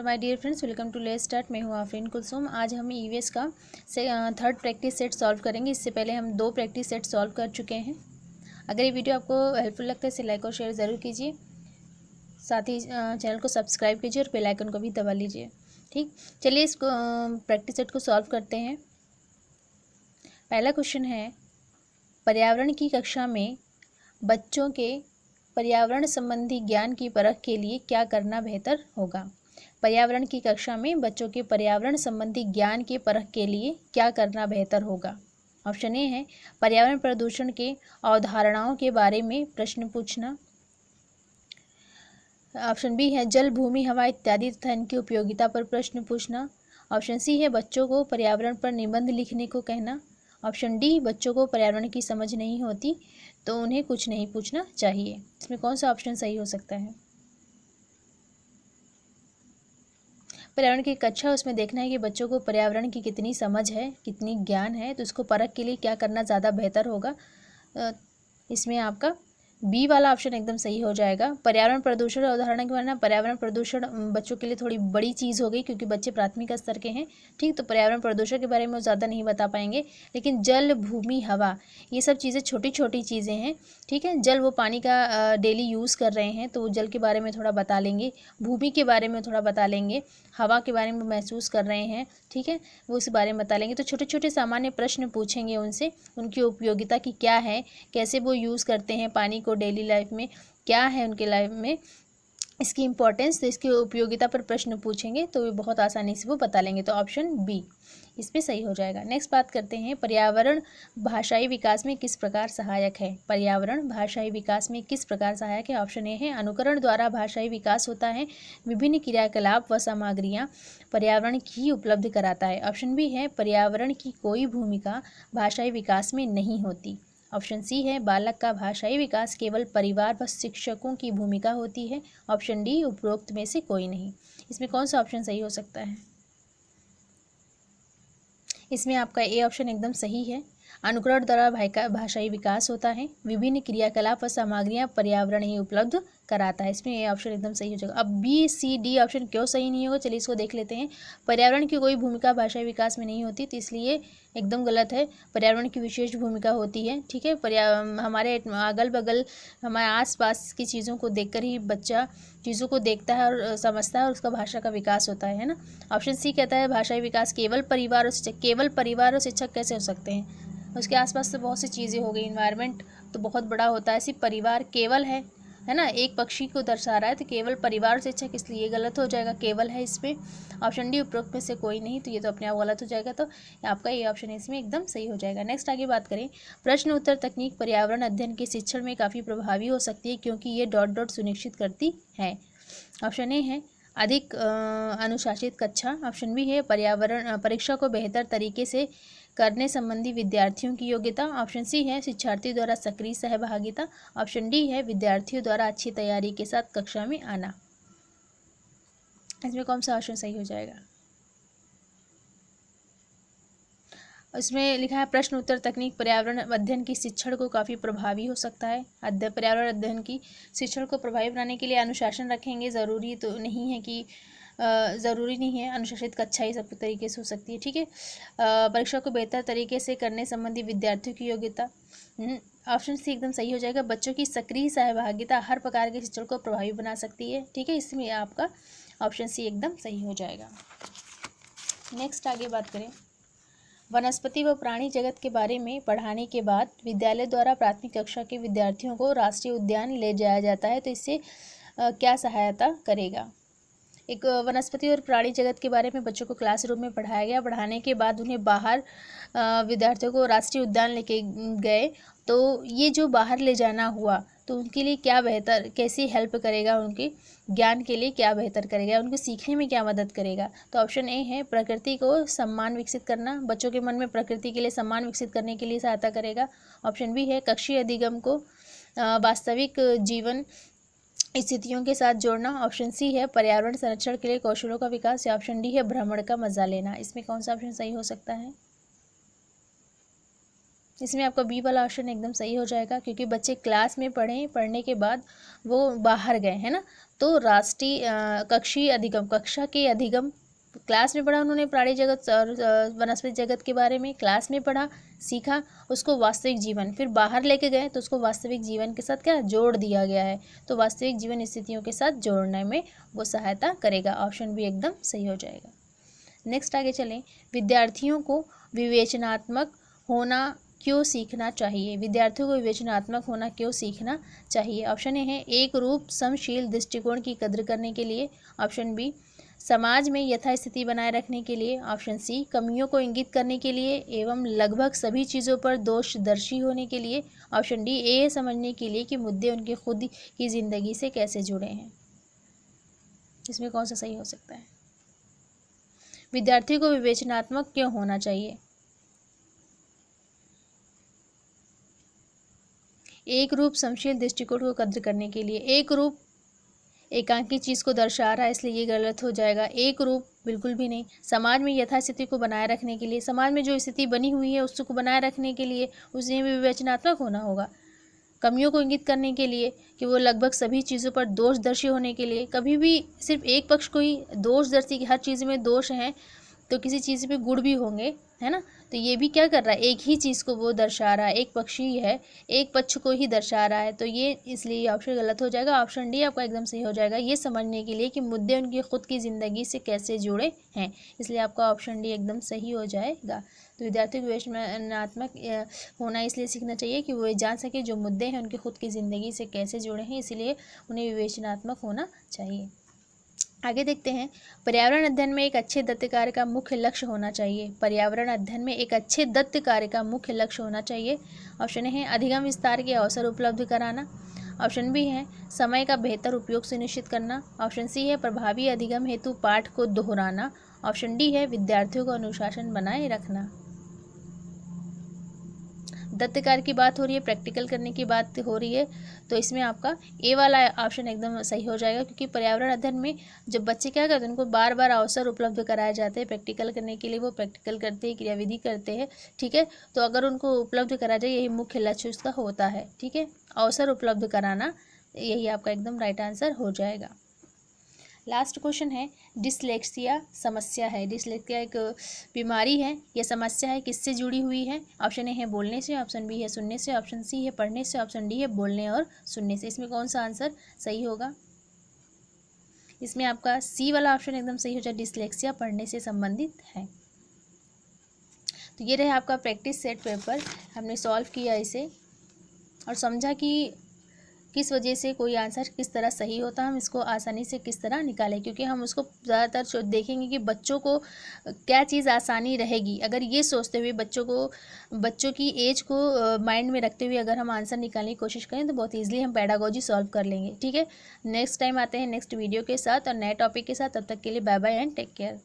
Hello my dear friends, welcome to let's start. मैं हूँ आफरीन कुलसूम। आज हम ईवीएस का थर्ड प्रैक्टिस सेट सॉल्व करेंगे। इससे पहले हम 2 प्रैक्टिस सेट सॉल्व कर चुके हैं। अगर ये वीडियो आपको हेल्पफुल लगता है इसे लाइक और शेयर ज़रूर कीजिए। साथ ही चैनल को सब्सक्राइब कीजिए और बेल आइकन को भी दबा लीजिए। ठीक, चलिए इस प्रैक्टिस सेट को सॉल्व करते हैं। पहला क्वेश्चन है, पर्यावरण की कक्षा में बच्चों के पर्यावरण संबंधी ज्ञान की परख के लिए क्या करना बेहतर होगा। पर्यावरण की कक्षा में बच्चों के पर्यावरण संबंधी ज्ञान की परख के लिए क्या करना बेहतर होगा। ऑप्शन ए है पर्यावरण प्रदूषण के अवधारणाओं के बारे में प्रश्न पूछना। ऑप्शन बी है जल, भूमि, हवा इत्यादि तथा इनकी उपयोगिता पर प्रश्न पूछना। ऑप्शन सी है बच्चों को पर्यावरण पर निबंध लिखने को कहना। ऑप्शन डी बच्चों को पर्यावरण की समझ नहीं होती तो उन्हें कुछ नहीं पूछना चाहिए। इसमें कौन सा ऑप्शन सही हो सकता है। पर्यावरण की कक्षा, उसमें देखना है कि बच्चों को पर्यावरण की कितनी समझ है, कितनी ज्ञान है, तो उसको परख के लिए क्या करना ज़्यादा बेहतर होगा। इसमें आपका बी वाला ऑप्शन एकदम सही हो जाएगा। पर्यावरण प्रदूषण अवधारणा के बारे में, पर्यावरण प्रदूषण बच्चों के लिए थोड़ी बड़ी चीज़ हो गई क्योंकि बच्चे प्राथमिक स्तर के हैं। ठीक, तो पर्यावरण प्रदूषण के बारे में वो ज़्यादा नहीं बता पाएंगे, लेकिन जल, भूमि, हवा ये सब चीज़ें छोटी छोटी चीज़ें हैं। ठीक है, जल वो पानी का डेली यूज़ कर रहे हैं तो जल के बारे में थोड़ा बता लेंगे, भूमि के बारे में थोड़ा बता लेंगे, हवा के बारे में महसूस कर रहे हैं, ठीक है, वो उस बारे में बता लेंगे। तो छोटे छोटे सामान्य प्रश्न पूछेंगे उनसे, उनकी उपयोगिता की क्या है, कैसे वो यूज़ करते हैं पानी को डेली लाइफ में, क्या है उनके लाइफ में इसकी इंपॉर्टेंस, तो इसकी उपयोगिता पर प्रश्न पूछेंगे तो वे बहुत आसानी से वो बता लेंगे। तो ऑप्शन बी इसमें सही हो जाएगा। नेक्स्ट बात करते हैं, पर्यावरण भाषाई विकास में किस प्रकार सहायक है। पर्यावरण भाषाई विकास में किस प्रकार सहायक है। ऑप्शन ए है अनुकरण द्वारा भाषाई विकास होता है, विभिन्न क्रियाकलाप व सामग्रियां पर्यावरण की उपलब्ध कराता है। ऑप्शन बी है पर्यावरण की कोई भूमिका भाषाई विकास में नहीं होती। ऑप्शन सी है बालक का भाषाई विकास केवल परिवार व शिक्षकों की भूमिका होती है। ऑप्शन डी उपरोक्त में से कोई नहीं। इसमें कौन सा ऑप्शन सही हो सकता है। इसमें आपका ए ऑप्शन एकदम सही है। अनुकरण द्वारा भाषाई विकास होता है, विभिन्न क्रियाकलाप व सामग्रियां पर्यावरण ही उपलब्ध कराता है। इसमें ए ऑप्शन एकदम सही हो जाएगा। अब बी, सी, डी ऑप्शन क्यों सही नहीं होगा, चलिए इसको देख लेते हैं। पर्यावरण की कोई भूमिका भाषाई विकास में नहीं होती तो इसलिए एकदम गलत है। पर्यावरण की विशेष भूमिका होती है। ठीक है, हमारे अगल बगल हमारे आसपास की चीज़ों को देखकर ही बच्चा चीज़ों को देखता है और समझता है और उसका भाषा का विकास होता है ना। ऑप्शन सी कहता है भाषाई विकास केवल परिवार और शिक्षक। केवल परिवार और शिक्षक कैसे हो सकते हैं, उसके आसपास तो बहुत सी चीज़ें हो गई, इन्वायरमेंट तो बहुत बड़ा होता है। सिर्फ परिवार केवल है ना, एक पक्षी को दर्शा रहा है तो केवल परिवार और शिक्षक, इसलिए गलत हो जाएगा, केवल है इसमें। ऑप्शन डी उपरोक्त में से कोई नहीं, तो ये तो अपने आप गलत हो जाएगा, तो आपका ये ऑप्शन इसमें एकदम सही हो जाएगा। नेक्स्ट आगे बात करें, प्रश्न उत्तर तकनीक पर्यावरण अध्ययन के शिक्षण में काफ़ी प्रभावी हो सकती है क्योंकि ये डॉट डॉट सुनिश्चित करती है। ऑप्शन ए है अधिक अनुशासित कक्षा। ऑप्शन बी है पर्यावरण परीक्षा को बेहतर तरीके से करने संबंधी विद्यार्थियों की योग्यता। ऑप्शन सी है शिक्षार्थी द्वारा सक्रिय सहभागिता। ऑप्शन डी है विद्यार्थियों द्वारा अच्छी तैयारी के साथ कक्षा में आना। इसमें कौन सा ऑप्शन सही हो जाएगा। इसमें लिखा है प्रश्न उत्तर तकनीक पर्यावरण अध्ययन की शिक्षण को काफ़ी प्रभावी हो सकता है। पर्यावरण अध्ययन की शिक्षण को प्रभावी बनाने के लिए अनुशासन रखेंगे, ज़रूरी तो नहीं है कि ज़रूरी नहीं है अनुशासित कक्षा ही सब तरीके से हो सकती है। ठीक है, परीक्षा को बेहतर तरीके से करने संबंधी विद्यार्थियों की योग्यता। ऑप्शन सी एकदम सही हो जाएगा। बच्चों की सक्रिय सहभागिता हर प्रकार के शिक्षण को प्रभावी बना सकती है। ठीक है, इसमें आपका ऑप्शन सी एकदम सही हो जाएगा। नेक्स्ट आगे बात करें, वनस्पति व प्राणी जगत के बारे में पढ़ाने के बाद विद्यालय द्वारा प्राथमिक कक्षा के विद्यार्थियों को राष्ट्रीय उद्यान ले जाया जाता है तो इससे क्या सहायता करेगा। एक वनस्पति और प्राणी जगत के बारे में बच्चों को क्लासरूम में पढ़ाया गया, पढ़ाने के बाद उन्हें बाहर विद्यार्थियों को राष्ट्रीय उद्यान लेके गए, तो ये जो बाहर ले जाना हुआ तो उनके लिए क्या बेहतर, कैसी हेल्प करेगा, उनके ज्ञान के लिए क्या बेहतर करेगा, उनको सीखने में क्या मदद करेगा। तो ऑप्शन ए है प्रकृति को सम्मान विकसित करना, बच्चों के मन में प्रकृति के लिए सम्मान विकसित करने के लिए सहायता करेगा। ऑप्शन बी है कक्षीय अधिगम को वास्तविक जीवन स्थितियों के साथ जोड़ना। ऑप्शन सी है पर्यावरण संरक्षण के लिए कौशलों का विकास, या ऑप्शन डी है भ्रमण का मजा लेना। इसमें कौन सा ऑप्शन सही हो सकता है। इसमें आपका बी वाला ऑप्शन एकदम सही हो जाएगा, क्योंकि बच्चे क्लास में पढ़ने के बाद वो बाहर गए है ना, तो राष्ट्रीय कक्षीय अधिगम, कक्षा के अधिगम, क्लास में पढ़ा उन्होंने प्राणी जगत और वनस्पति जगत के बारे में, क्लास में पढ़ा सीखा, उसको वास्तविक जीवन फिर बाहर लेके गए तो उसको वास्तविक जीवन के साथ क्या जोड़ दिया गया है, तो वास्तविक जीवन स्थितियों के साथ जोड़ने में वो सहायता करेगा। ऑप्शन बी एकदम सही हो जाएगा। नेक्स्ट आगे चलें, विद्यार्थियों को विवेचनात्मक होना क्यों सीखना चाहिए? विद्यार्थियों को विवेचनात्मक होना क्यों सीखना चाहिए? ऑप्शन ए है एक रूप समशील दृष्टिकोण की कद्र करने के लिए, ऑप्शन बी समाज में यथास्थिति बनाए रखने के लिए, ऑप्शन सी कमियों को इंगित करने के लिए एवं लगभग सभी चीज़ों पर दोषदर्शी होने के लिए, ऑप्शन डी ये समझने के लिए कि मुद्दे उनके खुद की ज़िंदगी से कैसे जुड़े हैं। इसमें कौन सा सही हो सकता है? विद्यार्थियों को विवेचनात्मक क्यों होना चाहिए? एक रूप समशील दृष्टिकोण को कद्र करने के लिए, एक रूप एकांकी चीज़ को दर्शा रहा है इसलिए ये गलत हो जाएगा, एक रूप बिल्कुल भी नहीं। समाज में यथास्थिति को बनाए रखने के लिए, समाज में जो स्थिति बनी हुई है उसको बनाए रखने के लिए उसे भी विवेचनात्मक होना होगा। कमियों को इंगित करने के लिए कि वो लगभग सभी चीज़ों पर दोषदर्शी होने के लिए, कभी भी सिर्फ एक पक्ष को ही दोषदर्शी कि हर चीज़ में दोष हैं तो किसी चीज़ पे गुण भी होंगे, है ना, तो ये भी क्या कर रहा है, एक ही चीज़ को वो दर्शा रहा है, एक पक्ष ही है, एक पक्ष को ही दर्शा रहा है, तो ये इसलिए ऑप्शन गलत हो जाएगा। ऑप्शन डी आपका एकदम सही हो जाएगा, ये समझने के लिए कि मुद्दे उनकी खुद की ज़िंदगी से कैसे जुड़े हैं, इसलिए आपका ऑप्शन डी एकदम सही हो जाएगा। तो विद्यार्थी को विवेचनात्मक होना इसलिए सीखना चाहिए कि वो ये जान सके जो मुद्दे हैं उनकी खुद की ज़िंदगी से कैसे जुड़े हैं, इसलिए उन्हें विवेचनात्मक होना चाहिए। आगे देखते हैं, पर्यावरण अध्ययन में एक अच्छे दत्त कार्य का मुख्य लक्ष्य होना चाहिए। पर्यावरण अध्ययन में एक अच्छे दत्त कार्य का मुख्य लक्ष्य होना चाहिए। ऑप्शन ए है अधिगम विस्तार के अवसर उपलब्ध कराना, ऑप्शन बी है समय का बेहतर उपयोग सुनिश्चित करना, ऑप्शन सी है प्रभावी अधिगम हेतु पाठ को दोहराना, ऑप्शन डी है विद्यार्थियों को अनुशासन बनाए रखना। दत्त कार्य की बात हो रही है, प्रैक्टिकल करने की बात हो रही है, तो इसमें आपका ए वाला ऑप्शन एकदम सही हो जाएगा, क्योंकि पर्यावरण अध्ययन में जब बच्चे क्या करते हैं उनको बार बार अवसर उपलब्ध कराए जाते हैं प्रैक्टिकल करने के लिए, वो प्रैक्टिकल करते हैं, क्रियाविधि करते हैं, ठीक है, तो अगर उनको उपलब्ध कराया जाए यही मुख्य लक्ष्य उसका होता है, ठीक है, अवसर उपलब्ध कराना, यही आपका एकदम राइट आंसर हो जाएगा। लास्ट क्वेश्चन है, डिसलेक्सिया समस्या है, डिसलेक्सिया एक बीमारी है, यह समस्या है किससे जुड़ी हुई है? ऑप्शन ए है बोलने से, ऑप्शन बी है सुनने से, ऑप्शन सी है पढ़ने से, ऑप्शन डी है बोलने और सुनने से। इसमें कौन सा आंसर सही होगा? इसमें आपका सी वाला ऑप्शन एकदम सही हो जाए, डिसलेक्सिया पढ़ने से संबंधित है। तो ये रहे आपका प्रैक्टिस सेट पेपर, हमने सॉल्व किया इसे और समझा कि किस वजह से कोई आंसर किस तरह सही होता है, हम इसको आसानी से किस तरह निकालें, क्योंकि हम उसको ज़्यादातर देखेंगे कि बच्चों को क्या चीज़ आसानी रहेगी। अगर ये सोचते हुए बच्चों की एज को माइंड में रखते हुए अगर हम आंसर निकालने की कोशिश करें तो बहुत ईजिली हम पेडागोजी सॉल्व कर लेंगे, ठीक है। नेक्स्ट टाइम आते हैं नेक्स्ट वीडियो के साथ और नए टॉपिक के साथ, तब तक के लिए bye bye and take care.